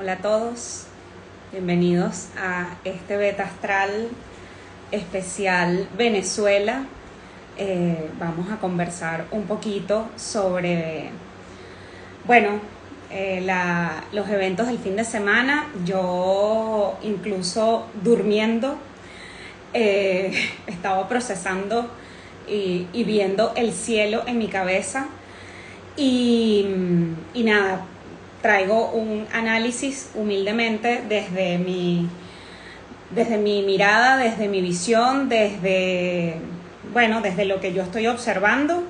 Hola a todos, bienvenidos a este Beta Astral especial Venezuela. Vamos a conversar un poquito sobre, los eventos del fin de semana. Yo incluso durmiendo estaba procesando y viendo el cielo en mi cabeza y nada. Traigo un análisis humildemente desde mi mirada, desde mi visión, desde lo que yo estoy observando,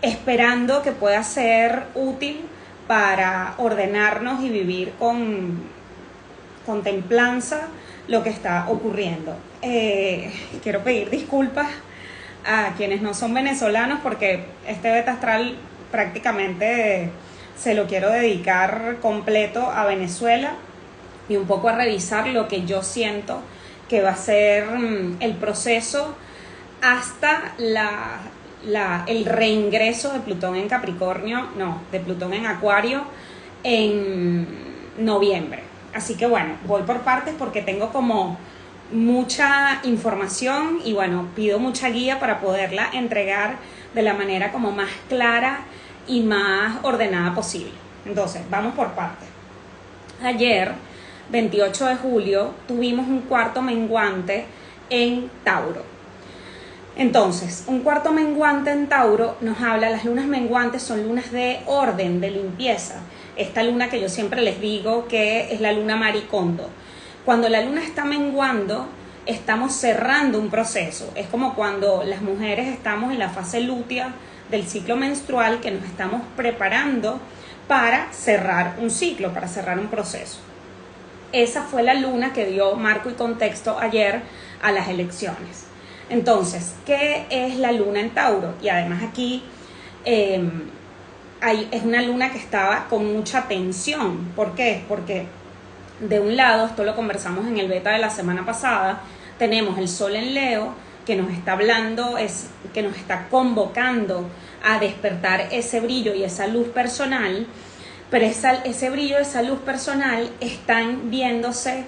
esperando que pueda ser útil para ordenarnos y vivir con templanza lo que está ocurriendo. Quiero pedir disculpas a quienes no son venezolanos porque este Beta Astral prácticamente se lo quiero dedicar completo a Venezuela y un poco a revisar lo que yo siento que va a ser el proceso hasta el reingreso de Plutón en Capricornio, de Plutón en Acuario en noviembre. Así que voy por partes porque tengo como mucha información y pido mucha guía para poderla entregar de la manera como más clara y más ordenada posible. Entonces, vamos por partes. Ayer, 28 de julio, tuvimos un cuarto menguante en Tauro. Entonces, un cuarto menguante en Tauro nos habla, las lunas menguantes son lunas de orden, de limpieza. Esta luna que yo siempre les digo que es la luna maricondo. Cuando la luna está menguando, estamos cerrando un proceso. Es como cuando las mujeres estamos en la fase lútea del ciclo menstrual, que nos estamos preparando para cerrar un ciclo, para cerrar un proceso. Esa fue la luna que dio marco y contexto ayer a las elecciones. Entonces, ¿qué es la luna en Tauro? Y además aquí es una luna que estaba con mucha tensión. ¿Por qué? Porque de un lado, esto lo conversamos en el beta de la semana pasada, tenemos el Sol en Leo, que nos está hablando, que nos está convocando a despertar ese brillo y esa luz personal, pero ese brillo, esa luz personal están viéndose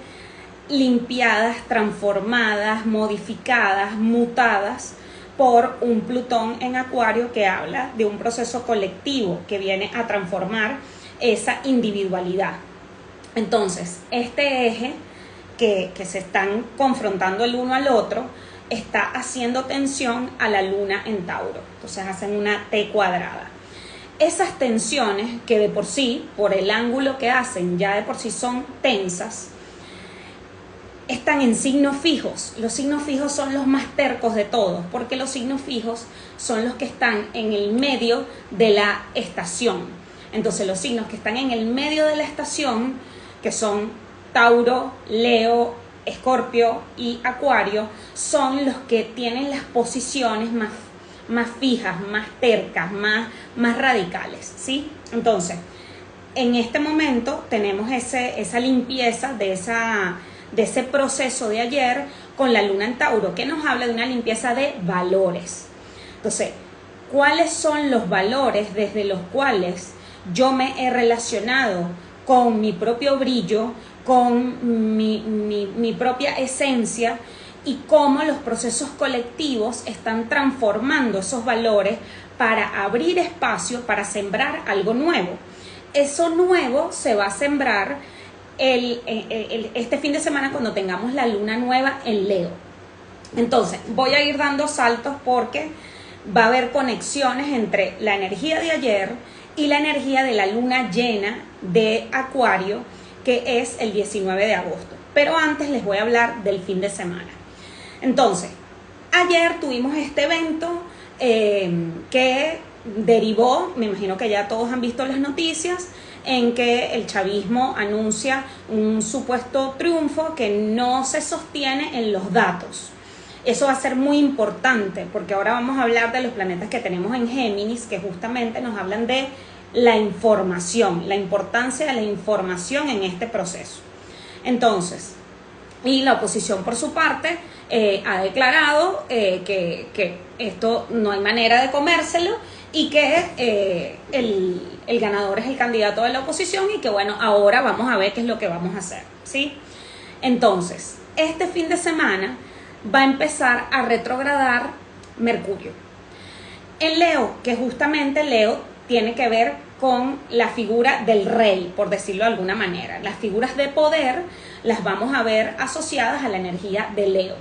limpiadas, transformadas, modificadas, mutadas por un Plutón en Acuario que habla de un proceso colectivo que viene a transformar esa individualidad. Entonces, este eje que se están confrontando el uno al otro está haciendo tensión a la luna en Tauro. Entonces hacen una T cuadrada. Esas tensiones que de por sí, por el ángulo que hacen, ya de por sí son tensas, están en signos fijos. Los signos fijos son los más tercos de todos, porque los signos fijos son los que están en el medio de la estación. Entonces los signos que están en el medio de la estación, que son Tauro, Leo, Escorpio y Acuario, son los que tienen las posiciones más fijas, más tercas, más radicales, ¿sí? Entonces, en este momento tenemos esa limpieza de ese proceso de ayer con la luna en Tauro, que nos habla de una limpieza de valores. Entonces, ¿cuáles son los valores desde los cuales yo me he relacionado con mi propio brillo, con mi propia esencia, y cómo los procesos colectivos están transformando esos valores para abrir espacio, para sembrar algo nuevo? Eso nuevo se va a sembrar este fin de semana cuando tengamos la luna nueva en Leo. Entonces, voy a ir dando saltos porque va a haber conexiones entre la energía de ayer y la energía de la luna llena de Acuario, que es el 19 de agosto. Pero antes les voy a hablar del fin de semana. Entonces, ayer tuvimos este evento que derivó, me imagino que ya todos han visto las noticias, en que el chavismo anuncia un supuesto triunfo que no se sostiene en los datos. Eso va a ser muy importante porque ahora vamos a hablar de los planetas que tenemos en Géminis, que justamente nos hablan de la información, la importancia de la información en este proceso. Entonces, y la oposición por su parte ha declarado que esto no hay manera de comérselo y que el ganador es el candidato de la oposición y que bueno, ahora vamos a ver qué es lo que vamos a hacer, ¿sí? Entonces, este fin de semana va a empezar a retrogradar Mercurio en Leo, que justamente Leo tiene que ver con la figura del rey, por decirlo de alguna manera. Las figuras de poder las vamos a ver asociadas a la energía de Leo.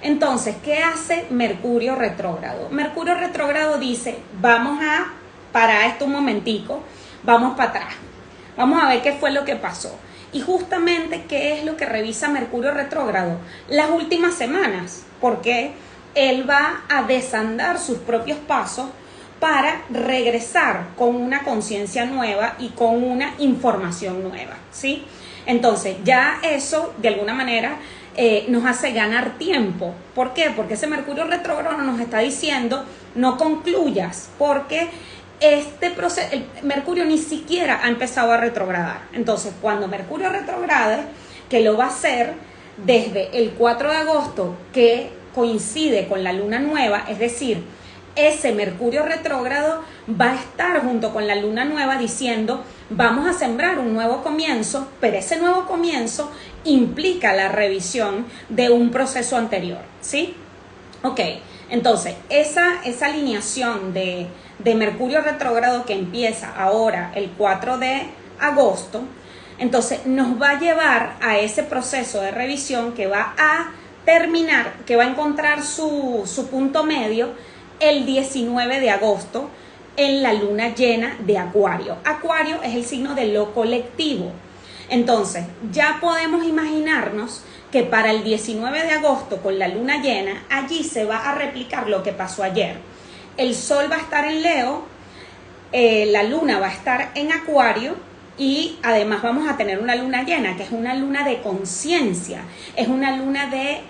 Entonces, ¿qué hace Mercurio retrógrado? Mercurio retrógrado dice, vamos a parar esto un momentico, vamos para atrás, vamos a ver qué fue lo que pasó. Y justamente, ¿qué es lo que revisa Mercurio retrógrado? Las últimas semanas, porque él va a desandar sus propios pasos para regresar con una conciencia nueva y con una información nueva, ¿sí? Entonces, ya eso, de alguna manera, nos hace ganar tiempo. ¿Por qué? Porque ese Mercurio retrógrado nos está diciendo, no concluyas, porque este proceso, el Mercurio ni siquiera ha empezado a retrogradar. Entonces, cuando Mercurio retrograde, que lo va a hacer desde el 4 de agosto, que coincide con la luna nueva, es decir, ese Mercurio retrógrado va a estar junto con la luna nueva diciendo, vamos a sembrar un nuevo comienzo, pero ese nuevo comienzo implica la revisión de un proceso anterior, ¿sí? Ok, entonces, esa alineación de Mercurio retrógrado que empieza ahora el 4 de agosto, entonces nos va a llevar a ese proceso de revisión que va a terminar, que va a encontrar su punto medio el 19 de agosto en la luna llena de Acuario. Acuario es el signo de lo colectivo. Entonces, ya podemos imaginarnos que para el 19 de agosto, con la luna llena, allí se va a replicar lo que pasó ayer. El Sol va a estar en Leo, la luna va a estar en Acuario y además vamos a tener una luna llena, que es una luna de conciencia, es una luna de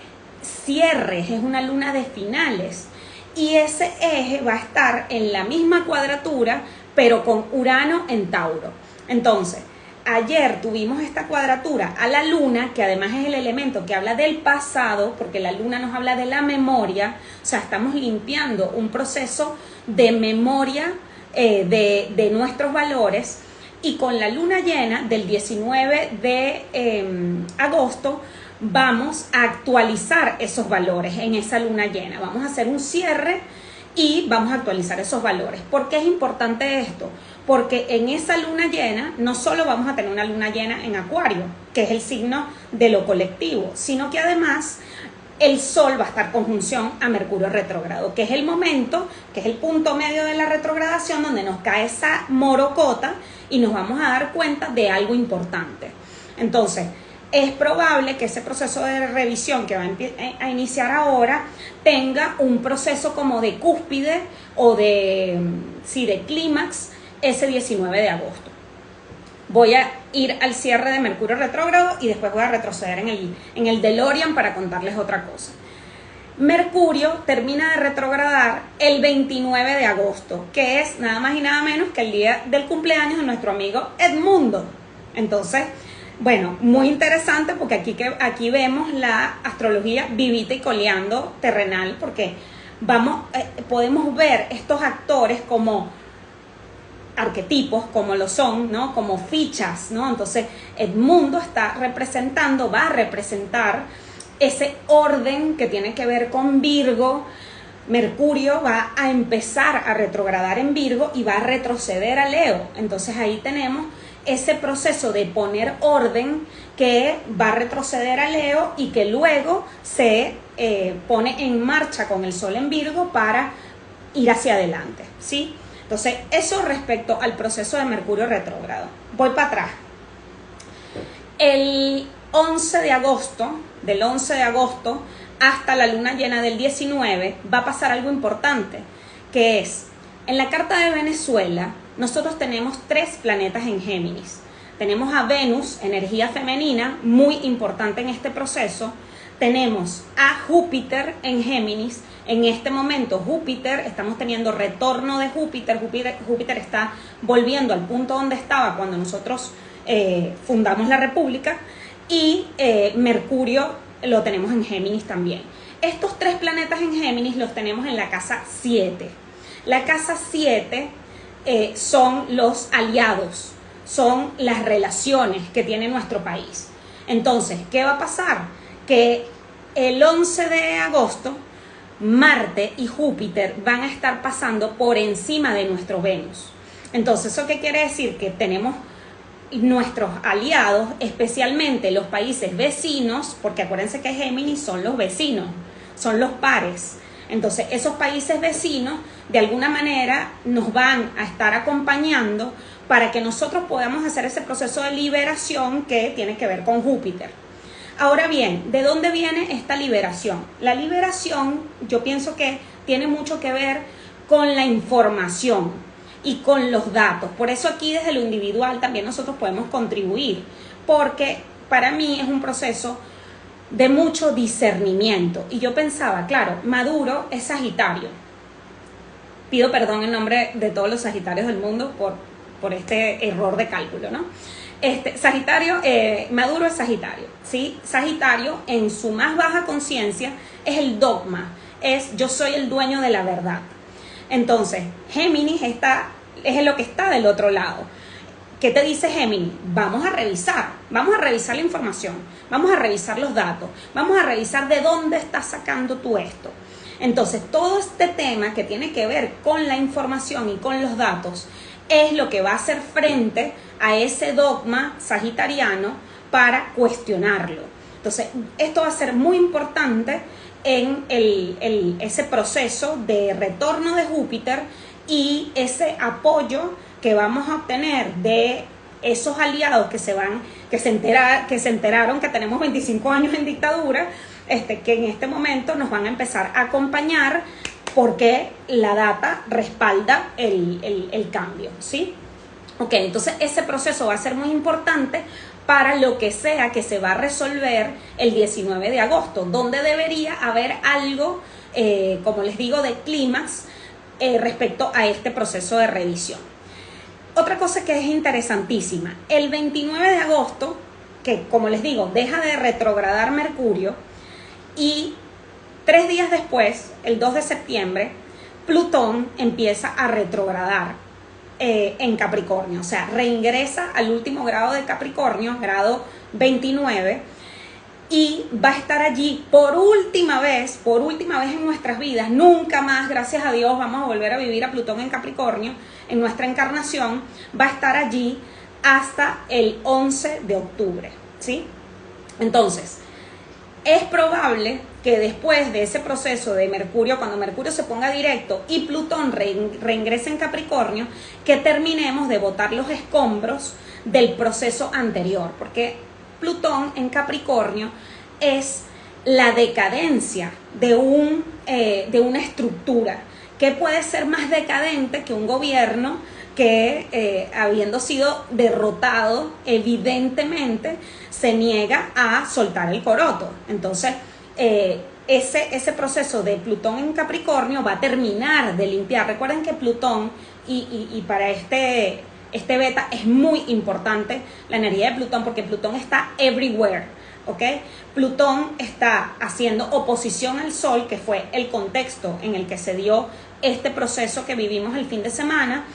cierres, es una luna de finales. Y ese eje va a estar en la misma cuadratura, pero con Urano en Tauro. Entonces, ayer tuvimos esta cuadratura a la luna, que además es el elemento que habla del pasado, porque la luna nos habla de la memoria, o sea, estamos limpiando un proceso de memoria de nuestros valores, y con la luna llena del 19 de agosto, vamos a actualizar esos valores en esa luna llena. Vamos a hacer un cierre y vamos a actualizar esos valores. ¿Por qué es importante esto? Porque en esa luna llena no solo vamos a tener una luna llena en Acuario, que es el signo de lo colectivo, sino que además el Sol va a estar conjunción a Mercurio retrógrado, que es el momento, que es el punto medio de la retrogradación donde nos cae esa morocota y nos vamos a dar cuenta de algo importante. Entonces, es probable que ese proceso de revisión que va a iniciar ahora tenga un proceso como de cúspide o de clímax ese 19 de agosto. Voy a ir al cierre de Mercurio retrógrado y después voy a retroceder en el DeLorean para contarles otra cosa. Mercurio termina de retrogradar el 29 de agosto, que es nada más y nada menos que el día del cumpleaños de nuestro amigo Edmundo. Entonces, bueno, muy interesante porque aquí vemos la astrología vivita y coleando terrenal, porque podemos ver estos actores como arquetipos, como lo son, ¿no? Como fichas, ¿no? Entonces, Edmundo va a representar ese orden que tiene que ver con Virgo. Mercurio va a empezar a retrogradar en Virgo y va a retroceder a Leo. Entonces, ahí tenemos ese proceso de poner orden que va a retroceder a Leo y que luego se pone en marcha con el Sol en Virgo para ir hacia adelante, ¿sí? Entonces, eso respecto al proceso de Mercurio retrógrado. Voy para atrás. El 11 de agosto, del 11 de agosto hasta la luna llena del 19, va a pasar algo importante, que es, en la carta de Venezuela, nosotros tenemos 3 planetas en Géminis. Tenemos a Venus, energía femenina, muy importante en este proceso. Tenemos a Júpiter en Géminis. En este momento Júpiter, estamos teniendo retorno de Júpiter. Júpiter está volviendo al punto donde estaba cuando nosotros fundamos la República. Y Mercurio lo tenemos en Géminis también. Estos 3 planetas en Géminis los tenemos en la casa 7. La casa 7 son los aliados, son las relaciones que tiene nuestro país. Entonces, ¿qué va a pasar? Que el 11 de agosto, Marte y Júpiter van a estar pasando por encima de nuestro Venus. Entonces, ¿eso qué quiere decir? Que tenemos nuestros aliados, especialmente los países vecinos, porque acuérdense que Géminis son los vecinos, son los pares. Entonces, esos países vecinos, de alguna manera, nos van a estar acompañando para que nosotros podamos hacer ese proceso de liberación que tiene que ver con Júpiter. Ahora bien, ¿de dónde viene esta liberación? La liberación, yo pienso que tiene mucho que ver con la información y con los datos. Por eso aquí desde lo individual también nosotros podemos contribuir, porque para mí es un proceso de mucho discernimiento. Y yo pensaba, claro, Maduro es Sagitario. Pido perdón en nombre de todos los Sagitarios del mundo por este error de cálculo, ¿no? Sagitario, Maduro es Sagitario, ¿sí? Sagitario en su más baja conciencia es el dogma, es yo soy el dueño de la verdad. Entonces, Géminis es lo que está del otro lado. ¿Qué te dice Géminis? Vamos a revisar la información, vamos a revisar los datos, vamos a revisar de dónde estás sacando tú esto. Entonces, todo este tema que tiene que ver con la información y con los datos es lo que va a hacer frente a ese dogma sagitariano para cuestionarlo. Entonces, esto va a ser muy importante en ese proceso de retorno de Júpiter y ese apoyo que vamos a obtener de esos aliados que se enteraron que tenemos 25 años en dictadura, que en este momento nos van a empezar a acompañar porque la data respalda el cambio, ¿sí? Ok, entonces ese proceso va a ser muy importante para lo que sea que se va a resolver el 19 de agosto, donde debería haber algo, como les digo, de clímax respecto a este proceso de revisión. Otra cosa que es interesantísima, el 29 de agosto, que como les digo, deja de retrogradar Mercurio, y 3 días después, el 2 de septiembre, Plutón empieza a retrogradar en Capricornio, o sea, reingresa al último grado de Capricornio, grado 29, y va a estar allí por última vez en nuestras vidas. Nunca más, gracias a Dios, vamos a volver a vivir a Plutón en Capricornio en nuestra encarnación. Va a estar allí hasta el 11 de octubre, ¿sí? Entonces, es probable que después de ese proceso de Mercurio, cuando Mercurio se ponga directo y Plutón reingrese en Capricornio, que terminemos de botar los escombros del proceso anterior, porque Plutón en Capricornio es la decadencia de una estructura. ¿Qué puede ser más decadente que un gobierno que, habiendo sido derrotado, evidentemente se niega a soltar el coroto? Entonces, ese proceso de Plutón en Capricornio va a terminar de limpiar. Recuerden que Plutón, y para este beta es muy importante la energía de Plutón, porque Plutón está everywhere, ¿ok? Plutón está haciendo oposición al Sol, que fue el contexto en el que se dio este proceso que vivimos el fin de semana,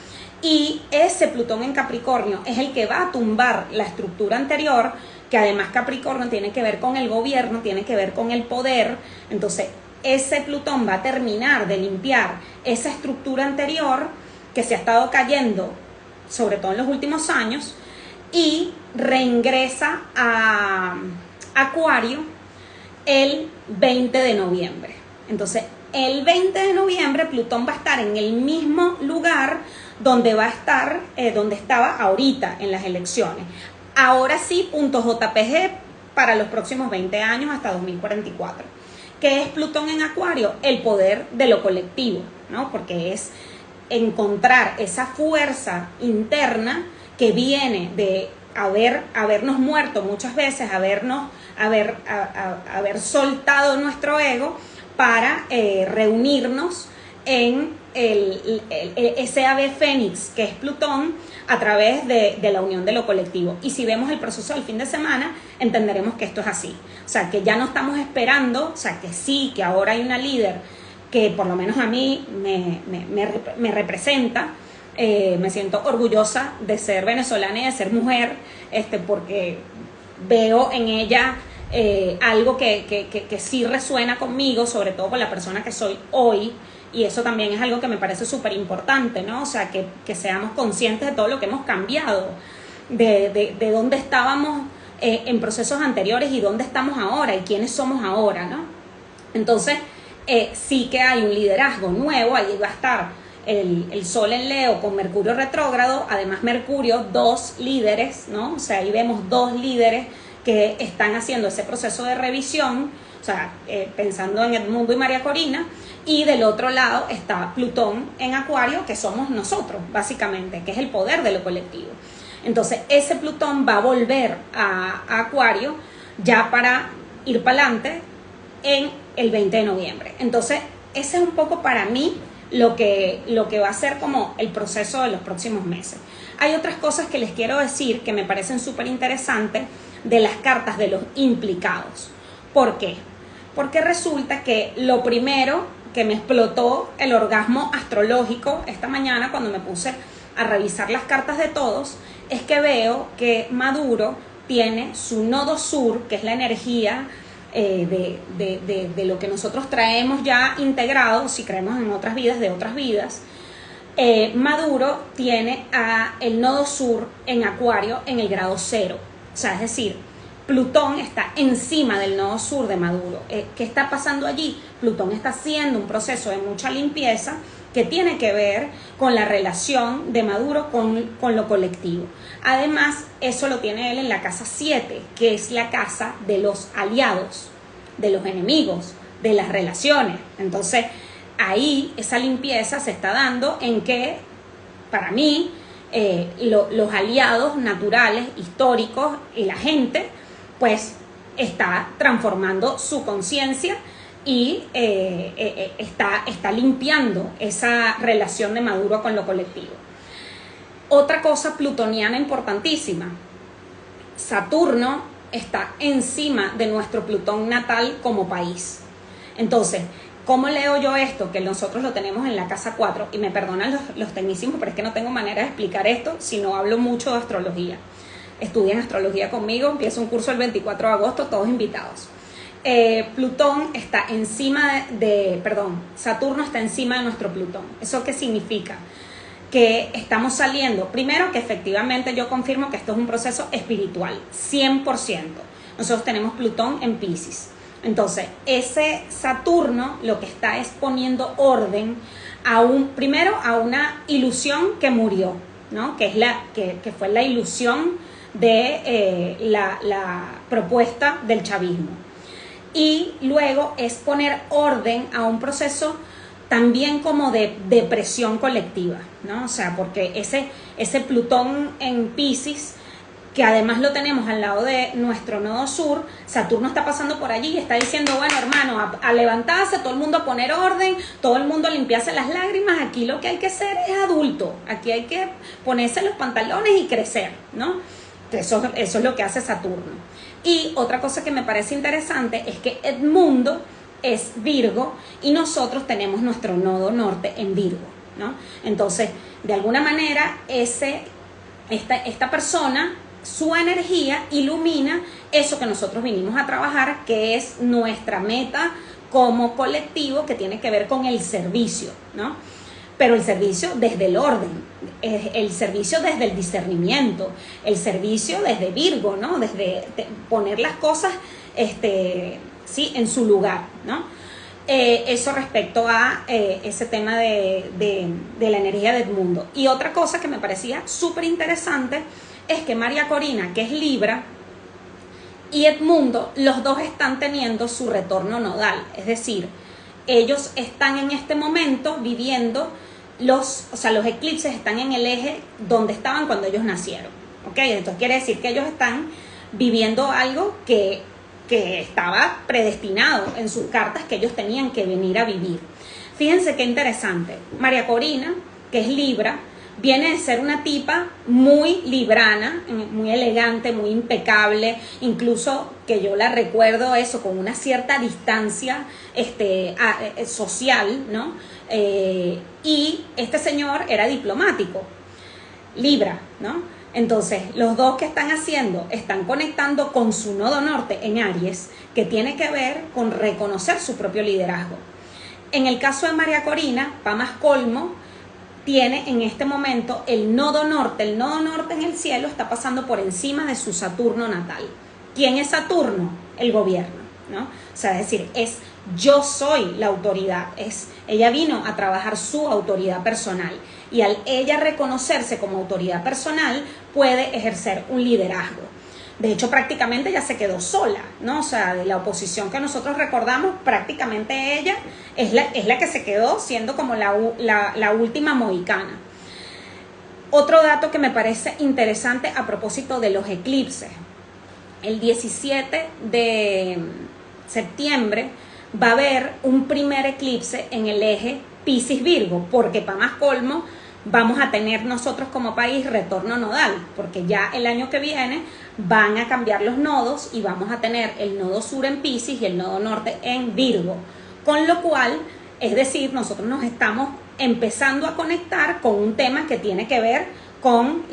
y ese Plutón en Capricornio es el que va a tumbar la estructura anterior, que además Capricornio tiene que ver con el gobierno, tiene que ver con el poder. Entonces, ese Plutón va a terminar de limpiar esa estructura anterior que se ha estado cayendo, sobre todo en los últimos años, y reingresa a Acuario el 20 de noviembre. Entonces, el 20 de noviembre Plutón va a estar en el mismo lugar donde va a estar, donde estaba ahorita en las elecciones. Ahora sí, punto JPG para los próximos 20 años hasta 2044. ¿Qué es Plutón en Acuario? El poder de lo colectivo, ¿no? Porque es encontrar esa fuerza interna que viene de habernos muerto muchas veces, haber soltado nuestro ego para reunirnos en ese ave fénix que es Plutón, a través de la unión de lo colectivo. Y si vemos el proceso del fin de semana, entenderemos que esto es así. O sea, que ya no estamos esperando, o sea, que sí, que ahora hay una líder que por lo menos a mí me representa. Me siento orgullosa de ser venezolana y de ser mujer, porque veo en ella algo que sí resuena conmigo, sobre todo con la persona que soy hoy, y eso también es algo que me parece súper importante, ¿no? O sea, que seamos conscientes de todo lo que hemos cambiado, de dónde estábamos en procesos anteriores y dónde estamos ahora y quiénes somos ahora, ¿no? Entonces, sí que hay un liderazgo nuevo, ahí va a estar el Sol en Leo con Mercurio retrógrado, además Mercurio, 2 líderes, ¿no? O sea, ahí vemos 2 líderes que están haciendo ese proceso de revisión, o sea, pensando en Edmundo y María Corina, y del otro lado está Plutón en Acuario, que somos nosotros, básicamente, que es el poder de lo colectivo. Entonces, ese Plutón va a volver a Acuario ya para ir para adelante en el 20 de noviembre. Entonces, ese es un poco para mí lo que va a ser como el proceso de los próximos meses. Hay otras cosas que les quiero decir que me parecen súper interesantes de las cartas de los implicados. ¿Por qué? Porque resulta que lo primero que me explotó el orgasmo astrológico esta mañana cuando me puse a revisar las cartas de todos, es que veo que Maduro tiene su nodo sur, que es la energía de lo que nosotros traemos ya integrado, si creemos en otras vidas, de otras vidas. Maduro tiene el nodo sur en Acuario en el grado 0, o sea, es decir, Plutón está encima del nodo sur de Maduro. ¿Qué está pasando allí? Plutón está haciendo un proceso de mucha limpieza que tiene que ver con la relación de Maduro con lo colectivo. Además, eso lo tiene él en la casa 7, que es la casa de los aliados, de los enemigos, de las relaciones. Entonces, ahí esa limpieza se está dando en que, para mí, los aliados naturales, históricos y la gente, pues está transformando su conciencia y está limpiando esa relación de Maduro con lo colectivo. Otra cosa plutoniana importantísima, Saturno está encima de nuestro Plutón natal como país. Entonces, ¿cómo leo yo esto? Que nosotros lo tenemos en la casa 4, y me perdonan los tecnicismos, pero es que no tengo manera de explicar esto si no hablo mucho de astrología. Estudian astrología conmigo, empiezo un curso el 24 de agosto, todos invitados. Plutón está encima Saturno está encima de nuestro Plutón. ¿Eso qué significa? Que estamos saliendo, primero que efectivamente yo confirmo que esto es un proceso espiritual, 100%. Nosotros tenemos Plutón en Piscis. Entonces, ese Saturno lo que está es poniendo orden primero a una ilusión que murió, ¿no? Que fue la ilusión de la propuesta del chavismo. Y luego es poner orden a un proceso también como de depresión colectiva, ¿no? O sea, porque ese Plutón en Piscis, que además lo tenemos al lado de nuestro nodo sur, Saturno está pasando por allí y está diciendo, bueno, hermano, a levantarse, todo el mundo a poner orden, todo el mundo a limpiarse las lágrimas, aquí lo que hay que ser es adulto, aquí hay que ponerse los pantalones y crecer, ¿no? Eso es lo que hace Saturno. Y otra cosa que me parece interesante es que Edmundo es Virgo y nosotros tenemos nuestro nodo norte en Virgo, ¿no? Entonces, de alguna manera, esta persona, su energía ilumina eso que nosotros vinimos a trabajar, que es nuestra meta como colectivo, que tiene que ver con el servicio, ¿no? Pero el servicio desde el orden, el servicio desde el discernimiento, el servicio desde Virgo, ¿no? Desde poner las cosas sí, en su lugar, ¿no? Eso respecto a ese tema de la energía de Edmundo. Y otra cosa que me parecía súper interesante es que María Corina, que es Libra, y Edmundo, los dos están teniendo su retorno nodal. Es decir, ellos están en este momento viviendo los eclipses están en el eje donde estaban cuando ellos nacieron, ¿ok? Entonces quiere decir que ellos están viviendo algo que estaba predestinado en sus cartas, que ellos tenían que venir a vivir. Fíjense qué interesante. María Corina, que es Libra, viene de ser una tipa muy librana, muy elegante, muy impecable, incluso que yo la recuerdo eso con una cierta distancia social, ¿no? Y este señor era diplomático, Libra, ¿no? Entonces, los dos que están haciendo, están conectando con su nodo norte en Aries, que tiene que ver con reconocer su propio liderazgo. En el caso de María Corina, pa' más colmo, tiene en este momento el nodo norte en el cielo está pasando por encima de su Saturno natal. ¿Quién es Saturno? El gobierno, ¿no? O sea, es decir, es yo soy la autoridad, ella vino a trabajar su autoridad personal y al ella reconocerse como autoridad personal puede ejercer un liderazgo. De hecho, prácticamente ella se quedó sola, ¿no? O sea, de la oposición que nosotros recordamos, prácticamente ella es la que se quedó siendo como la última mohicana. Otro dato que me parece interesante a propósito de los eclipses. El 17 de septiembre va a haber un primer eclipse en el eje Piscis-Virgo, porque para más colmo vamos a tener nosotros como país retorno nodal, porque ya el año que viene van a cambiar los nodos y vamos a tener el nodo sur en Piscis y el nodo norte en Virgo, con lo cual, es decir, nosotros nos estamos empezando a conectar con un tema que tiene que ver con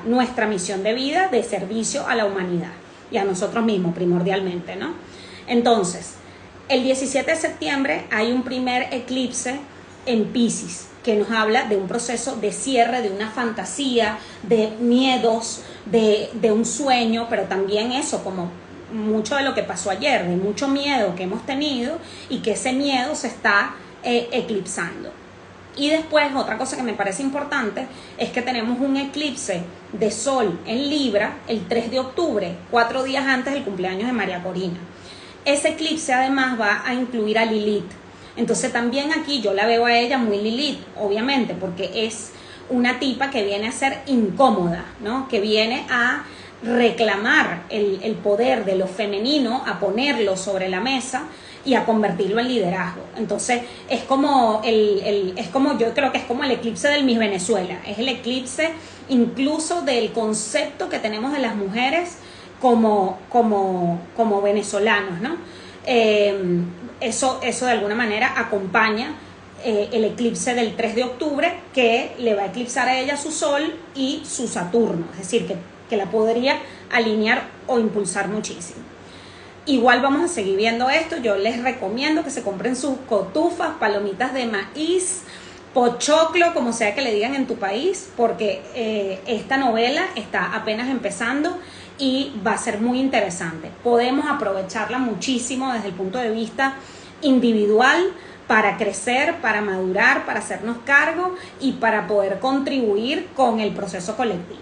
nuestra misión de vida de servicio a la humanidad y a nosotros mismos primordialmente, ¿no? Entonces, el 17 de septiembre hay un primer eclipse en Piscis que nos habla de un proceso de cierre, de una fantasía, de miedos, de un sueño, pero también eso, como mucho de lo que pasó ayer, de mucho miedo que hemos tenido y que ese miedo se está eclipsando. Y después, otra cosa que me parece importante es que tenemos un eclipse de Sol en Libra el 3 de octubre, 4 días antes del cumpleaños de María Corina. Ese eclipse además va a incluir a Lilith. Entonces también aquí yo la veo a ella muy Lilith, obviamente, porque es una tipa que viene a ser incómoda, ¿no? Que viene a reclamar el poder de lo femenino, a ponerlo sobre la mesa y a convertirlo en liderazgo. Entonces es como yo creo que es como el eclipse del Miss Venezuela, es el eclipse incluso del concepto que tenemos de las mujeres como venezolanos, ¿no? Eso de alguna manera acompaña el eclipse del 3 de octubre que le va a eclipsar a ella su Sol y su Saturno, es decir, que la podría alinear o impulsar muchísimo. Igual vamos a seguir viendo esto. Yo les recomiendo que se compren sus cotufas, palomitas de maíz, pochoclo, como sea que le digan en tu país, porque esta novela está apenas empezando y va a ser muy interesante. Podemos aprovecharla muchísimo desde el punto de vista individual para crecer, para madurar, para hacernos cargo y para poder contribuir con el proceso colectivo.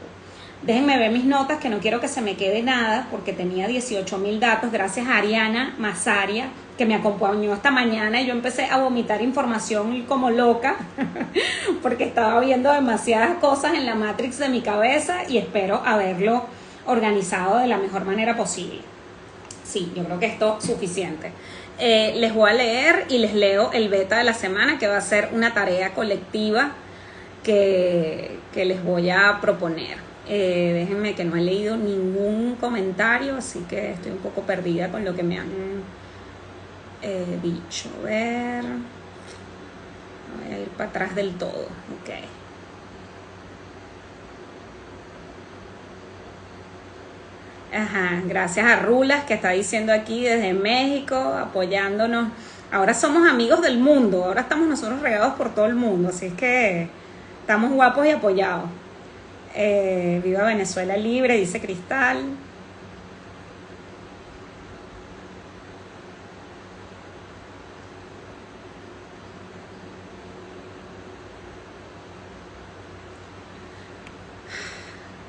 Déjenme ver mis notas, que no quiero que se me quede nada, porque tenía 18,000 datos. Gracias a Ariana Mazaria, que me acompañó esta mañana, y yo empecé a vomitar información como loca, porque estaba viendo demasiadas cosas en la Matrix de mi cabeza y espero haberlo organizado de la mejor manera posible. Sí, yo creo que esto es suficiente. Les voy a leer y les leo el beta de la semana, que va a ser una tarea colectiva que les voy a proponer. Déjenme, que no he leído ningún comentario, así que estoy un poco perdida con lo que me han dicho. A ver, voy a ir para atrás del todo. Ok. Ajá, gracias a Rulas, que está diciendo aquí desde México, apoyándonos. Ahora somos amigos del mundo, ahora estamos nosotros regados por todo el mundo, así es que estamos guapos y apoyados. Viva Venezuela libre, dice Cristal.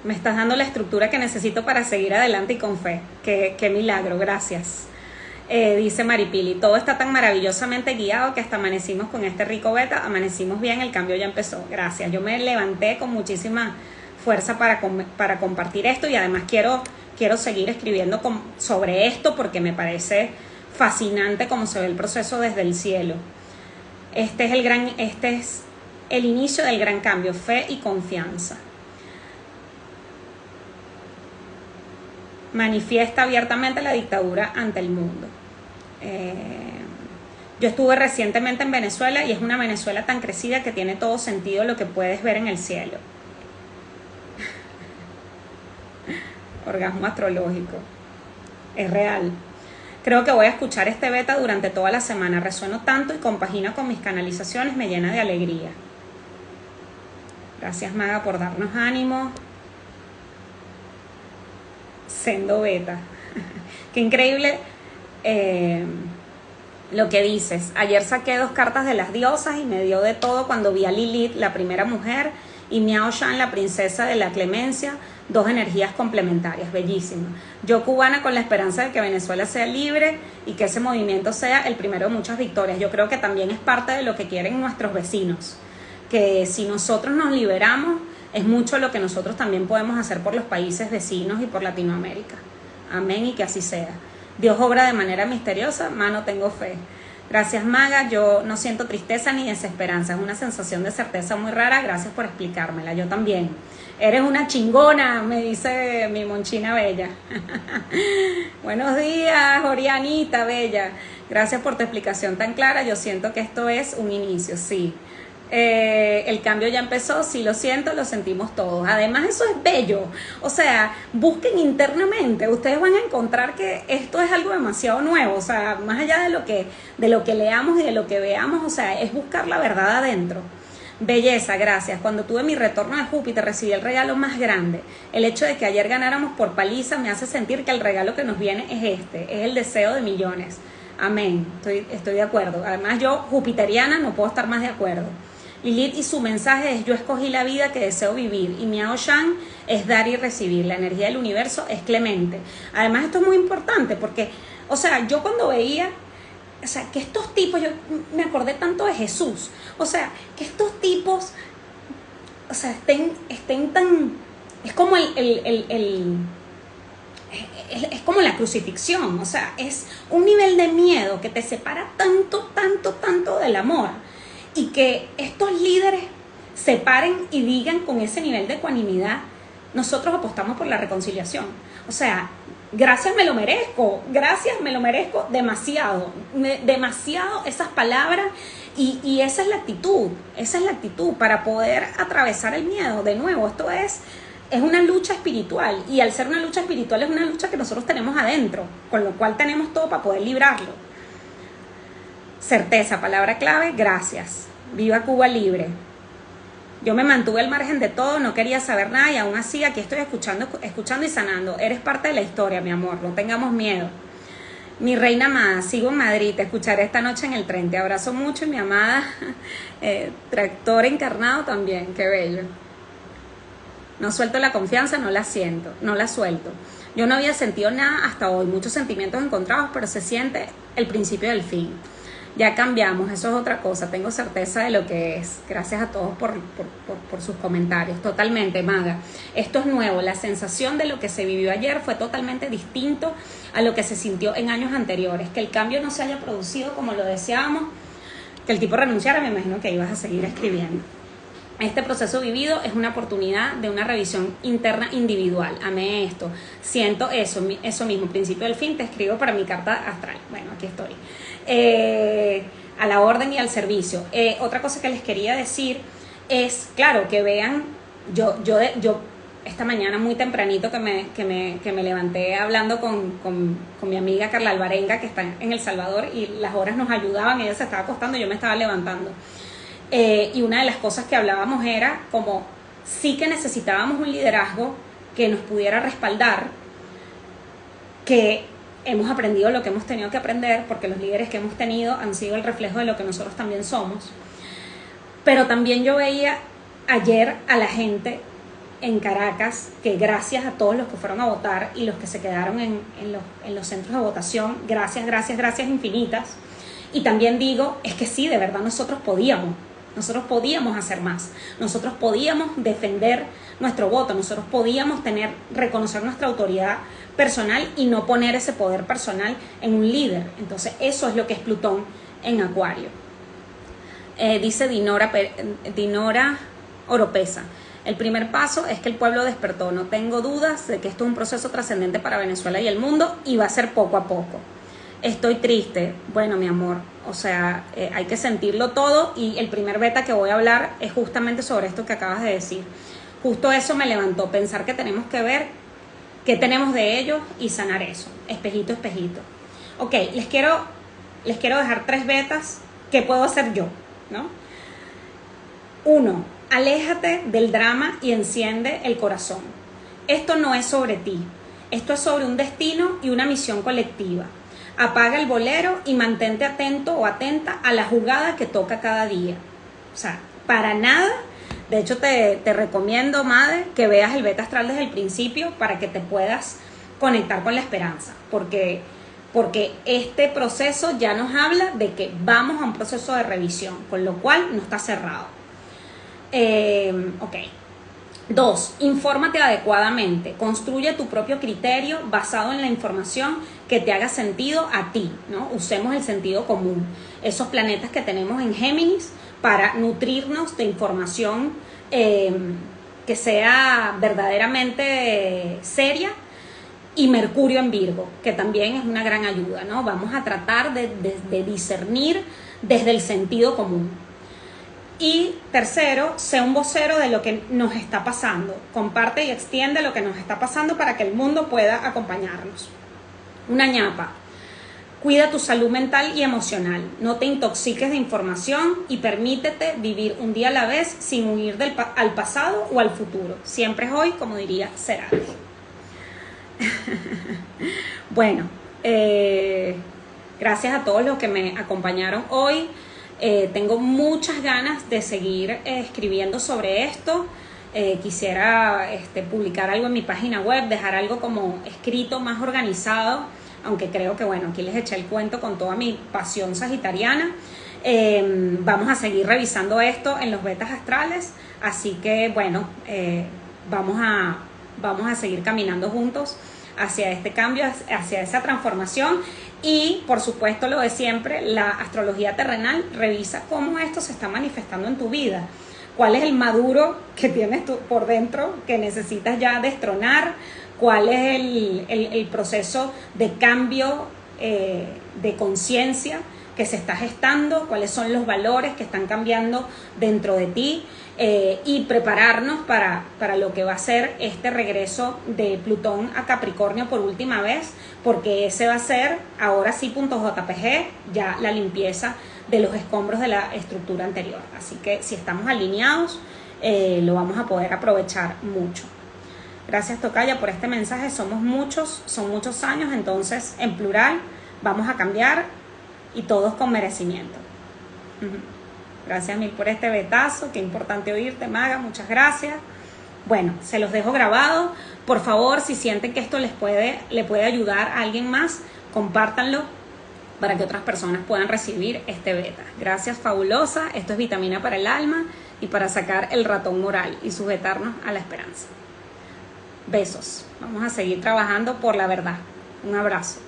Me estás dando la estructura que necesito para seguir adelante y con fe. Qué milagro, gracias. Dice Maripili, todo está tan maravillosamente guiado que hasta amanecimos con este rico beta, amanecimos bien, el cambio ya empezó. Gracias, yo me levanté con muchísima fuerza para compartir esto, y además quiero seguir escribiendo sobre esto, porque me parece fascinante cómo se ve el proceso desde el cielo. Este es el inicio del gran cambio, fe y confianza. Manifiesta abiertamente la dictadura ante el mundo. Yo estuve recientemente en Venezuela y es una Venezuela tan crecida que tiene todo sentido lo que puedes ver en el cielo. Orgasmo astrológico. Es real. Creo que voy a escuchar este beta durante toda la semana. Resueno tanto y compagino con mis canalizaciones, me llena de alegría. Gracias, Maga, por darnos ánimo. Sendo beta. Qué increíble lo que dices. Ayer saqué 2 cartas de las diosas y me dio de todo cuando vi a Lilith, la primera mujer, y Miao Shan, la princesa de la clemencia. 2 energías complementarias, bellísimo. Yo cubana con la esperanza de que Venezuela sea libre y que ese movimiento sea el primero de muchas victorias. Yo creo que también es parte de lo que quieren nuestros vecinos, que si nosotros nos liberamos, es mucho lo que nosotros también podemos hacer por los países vecinos y por Latinoamérica. Amén, y que así sea. Dios obra de manera misteriosa, mano, tengo fe. Gracias, Maga, yo no siento tristeza ni desesperanza, es una sensación de certeza muy rara, gracias por explicármela, yo también. Eres una chingona, me dice mi monchina bella. Buenos días, Orianita bella. Gracias por tu explicación tan clara, yo siento que esto es un inicio, sí. El cambio ya empezó, sí lo siento, lo sentimos todos. Además eso es bello, o sea, busquen internamente, ustedes van a encontrar que esto es algo demasiado nuevo, o sea, más allá de lo que leamos y de lo que veamos, o sea, es buscar la verdad adentro. Belleza, gracias. Cuando tuve mi retorno de Júpiter recibí el regalo más grande. El hecho de que ayer ganáramos por paliza me hace sentir que el regalo que nos viene es es el deseo de millones. Amén, estoy de acuerdo. Además yo, jupiteriana, no puedo estar más de acuerdo. Lilith y su mensaje es: yo escogí la vida que deseo vivir, y Miao Shan es dar y recibir. La energía del universo es clemente. Además esto es muy importante porque, o sea, yo cuando veía, o sea, que estos tipos, yo me acordé tanto de Jesús, o sea, que estos tipos, o sea, estén tan, es como es como la crucifixión, o sea, es un nivel de miedo que te separa tanto, tanto, tanto del amor. Y que estos líderes se paren y digan con ese nivel de ecuanimidad: nosotros apostamos por la reconciliación. O sea, gracias me lo merezco demasiado, demasiado esas palabras y esa es la actitud para poder atravesar el miedo. De nuevo, esto es una lucha espiritual, y al ser una lucha espiritual es una lucha que nosotros tenemos adentro, con lo cual tenemos todo para poder librarlo. Certeza, palabra clave, gracias. Viva Cuba libre. Yo me mantuve al margen de todo, no quería saber nada y aún así aquí estoy escuchando y sanando. Eres parte de la historia, mi amor, no tengamos miedo. Mi reina amada, sigo en Madrid, te escucharé esta noche en el tren. Te abrazo mucho y mi amada tractor encarnado también, qué bello. No suelto la confianza, no la suelto. Yo no había sentido nada hasta hoy, muchos sentimientos encontrados, pero se siente el principio del fin. Ya cambiamos, eso es otra cosa, tengo certeza de lo que es. Gracias a todos por sus comentarios. Totalmente, Maga. Esto es nuevo, la sensación de lo que se vivió ayer fue totalmente distinto a lo que se sintió en años anteriores. Que el cambio no se haya producido como lo deseábamos, que el tipo renunciara, me imagino que ibas a seguir escribiendo. Este proceso vivido es una oportunidad de una revisión interna individual. Amé esto. Siento eso mismo. Principio del fin, te escribo para mi carta astral. Bueno, aquí estoy. A la orden y al servicio. Otra cosa que les quería decir es, claro, que vean, yo esta mañana muy tempranito que me levanté hablando con mi amiga Carla Alvarenga, que está en El Salvador, y las horas nos ayudaban, ella se estaba acostando y yo me estaba levantando. Y una de las cosas que hablábamos era como sí que necesitábamos un liderazgo que nos pudiera respaldar, que hemos aprendido lo que hemos tenido que aprender, porque los líderes que hemos tenido han sido el reflejo de lo que nosotros también somos. Pero también yo veía ayer a la gente en Caracas, que gracias a todos los que fueron a votar y los que se quedaron en los centros de votación, gracias infinitas. Y también digo, es que sí, de verdad nosotros podíamos hacer más, nosotros podíamos defender nuestro voto, nosotros podíamos reconocer nuestra autoridad personal y no poner ese poder personal en un líder. Entonces eso es lo que es Plutón en Acuario. Dice Dinora Oropesa. El primer paso es que el pueblo despertó. No tengo dudas de que esto es un proceso trascendente para Venezuela y el mundo y va a ser poco a poco. Estoy triste. Bueno, mi amor, o sea, hay que sentirlo todo y el primer beta que voy a hablar es justamente sobre esto que acabas de decir. Justo eso me levantó, pensar que tenemos que ver qué tenemos de ellos y sanar eso. Espejito, espejito. Ok, les quiero dejar 3 betas que puedo hacer yo, ¿no? 1. Aléjate del drama y enciende el corazón. Esto no es sobre ti. Esto es sobre un destino y una misión colectiva. Apaga el bolero y mantente atento o atenta a la jugada que toca cada día. O sea, para nada. De hecho, te recomiendo, madre, que veas el beta astral desde el principio para que te puedas conectar con la esperanza. Porque este proceso ya nos habla de que vamos a un proceso de revisión, con lo cual no está cerrado. Ok. 2. Infórmate adecuadamente. Construye tu propio criterio basado en la información que te haga sentido a ti, ¿no? Usemos el sentido común. Esos planetas que tenemos en Géminis para nutrirnos de información que sea verdaderamente seria. Y Mercurio en Virgo, que también es una gran ayuda, ¿no? Vamos a tratar de discernir desde el sentido común. Y tercero, sé un vocero de lo que nos está pasando. Comparte y extiende lo que nos está pasando para que el mundo pueda acompañarnos. Una ñapa. Cuida tu salud mental y emocional. No te intoxiques de información y permítete vivir un día a la vez sin huir al pasado o al futuro. Siempre es hoy, como diría Cerati. Bueno, gracias a todos los que me acompañaron hoy. Tengo muchas ganas de seguir escribiendo sobre esto. Quisiera publicar algo en mi página web, dejar algo como escrito, más organizado, aunque creo que, bueno, aquí les eché el cuento con toda mi pasión sagitariana. Vamos a seguir revisando esto en los betas astrales, así que, bueno, vamos a seguir caminando juntos hacia este cambio, hacia esa transformación. Y por supuesto, lo de siempre, la astrología terrenal revisa cómo esto se está manifestando en tu vida, cuál es el maduro que tienes tú por dentro que necesitas ya destronar, cuál es el proceso de cambio de conciencia que se está gestando, cuáles son los valores que están cambiando dentro de ti, y prepararnos para lo que va a ser este regreso de Plutón a Capricornio por última vez, porque ese va a ser, ahora sí, .jpg, ya la limpieza de los escombros de la estructura anterior. Así que si estamos alineados, lo vamos a poder aprovechar mucho. Gracias, Tocaya, por este mensaje. Somos muchos, son muchos años, entonces en plural vamos a cambiar y todos con merecimiento. Gracias mil por este betazo, qué importante oírte, Maga, muchas gracias. Bueno, se los dejo grabado. Por favor, si sienten que esto le puede ayudar a alguien más, compártanlo para que otras personas puedan recibir este beta. Gracias, fabulosa. Esto es vitamina para el alma y para sacar el ratón moral y sujetarnos a la esperanza. Besos. Vamos a seguir trabajando por la verdad. Un abrazo.